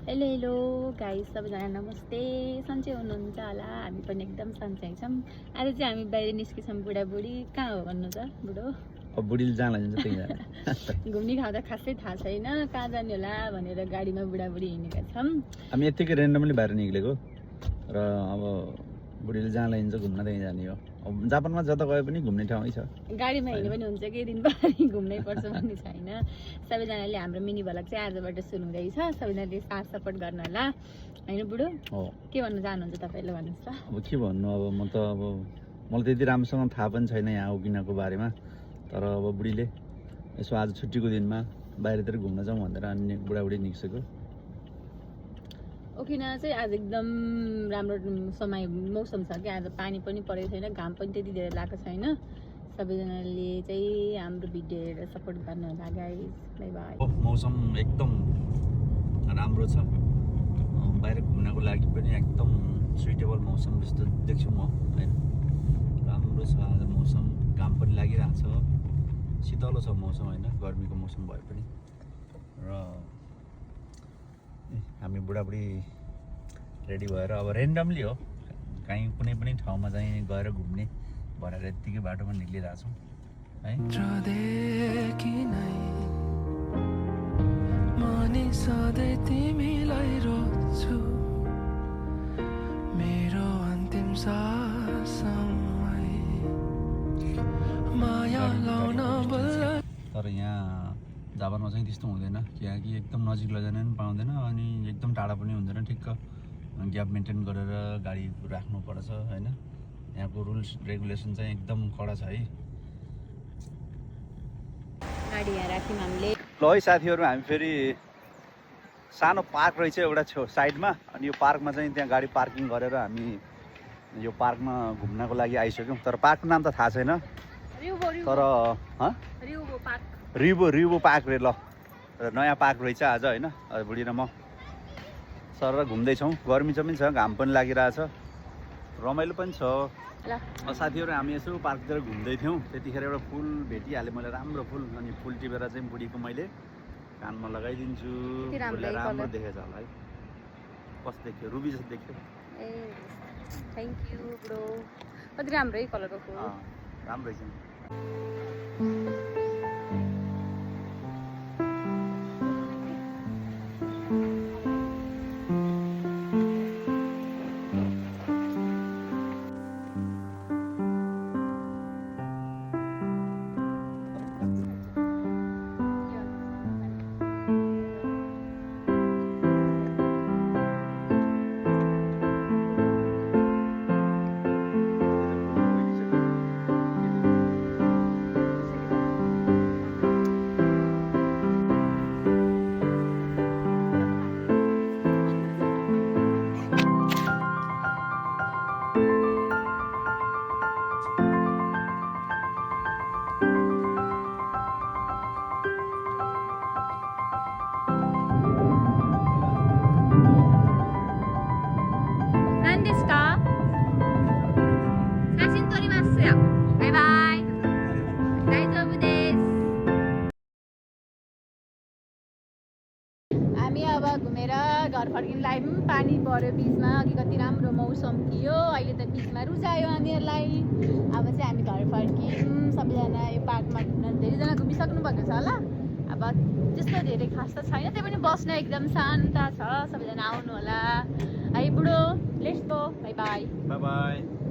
Hello hello guys, सबैजना नमस्ते। सन्चै हुनुहुन्छ होला? हामी पनि एकदम सन्चै छौँ। आज चाहिँ हामी बाहिर निस्केछौँ। बुढाबुढी कहाँ हो भन्नु त बुढो? अब बुढीले जान लाग्छ त्यही जाने। घुम्ने ठाउँ त खासै थाहा छैन, कहाँ जाने होला भनेर गाडीमा बुढाबुढी हिँडेका छौँ। हामी यत्तिकै रेन्डमली बाहिर निक्लेको र अब बुढीले जहाँ लाइन्छ घुम्न त्यहीँ जाने हो। अब जापानमा जता गए पनि घुम्ने ठाउँै छ। गाडीमा हिँड्ने पनि हुन्छ कि दिनभरि घुम्नै पर्छ भन्ने छैन। सबैजनाले हाम्रो मिनी भ्लग चाहिँ आजबाट सुरु हुँदैछ। सबैजनाले साथ सपोर्ट गर्नु होला होइन बुढो? हो। के भन्न चाहनुहुन्छ तपाईँले भन्नुहोस् त? अब के भन्नु, अब म त अब मलाई त्यति राम्रोसँग थाहा पनि छैन यहाँ उकिनको बारेमा। तर अब बुढीले यसो आज छुट्टीको दिनमा बाहिरतिर घुम्न जाउँ भनेर अनि बुढाबुढी निस्केको। ओकिना चाहिँ आज एकदम राम्रो मौसम छ कि। आज पानी पनि परेको छैन, घाम पनि त्यति धेरै लागेको छैन। सबैजनाले चाहिँ हाम्रो भिडियो हेरेर सपोर्ट गर्नु होला गाइस। Bye bye. मौसम एकदम राम्रो छ, बाहिर घुम्नको लागि पनि एकदम सुइटेबल मौसम जस्तो देख्छु म होइन। राम्रो छ आज मौसम, घाम पनि लागिरहेको छ, शीतलो छ मौसम होइन, गर्मीको मौसम भए पनि। र हामी बुढाबुढी रेडी भएर अब रेन्डमली हो कहीँ कुनै पनि ठाउँमा चाहिँ गएर घुम्ने भनेर यत्तिकै बाटोमा निक्लिरहेछौँ है। तर यहाँ जापानमा चाहिँ त्यस्तो हुँदैन, किनकि एकदम नजिक लैजान पनि पाउँदैन अनि एकदम टाढा पनि हुँदैन। ठिक्क ग्याप मेन्टेन गरेर गाडी राख्नुपर्छ होइन। यहाँको रुल्स रेगुलेसन चाहिँ एकदम कडा छ है। गाडी यहाँ राख्यौँ हामीले। ल है साथीहरू, हामी फेरि सानो पार्क रहेछ एउटा छेउ साइडमा, अनि यो पार्कमा चाहिँ त्यहाँ गाडी पार्किङ गरेर हामी यो पार्कमा घुम्नको लागि आइसक्यौँ। तर पार्कको नाम त थाहा छैन, तर रिबो पार्क रे। ल नयाँ पार्क रहेछ आज होइन। बुढी र म सर घुम्दैछौँ। गर्मी पनि छ, घाम पनि लागिरहेछ, रमाइलो पनि छ। साथीहरू हामी यसो पार्कतिर घुम्दै थियौँ, त्यतिखेर एउटा फुल भेटिहालेँ मैले, राम्रो फुल। अनि फुल टिपेर चाहिँ बुढीको मैले कानमा लगाइदिन्छु। राम्रो देखेछ होला है? कस्तो देख्यो? रुबी जस्तो देख्यो। ए थ्याङ्क यू ब्रो। कति राम्रो है कलरको फुल, राम्रो छ। हामी अब घुमेर घर फर्किनु लाग्यौँ। पानी पऱ्यो बिचमा, अघि कति राम्रो मौसम थियो, अहिले त बिचमा रुचायो हामीहरूलाई। अब चाहिँ हामी घर फर्क्यौँ। सबैजना यो पार्कमा घुम्न धेरैजना घुमिसक्नु भएको छ होला। अब त्यस्तो धेरै खास त छैन, त्यही पनि बस्न एकदम शान्त छ। सबैजना आउनु होला है बुढो। Let's go. By by. By by.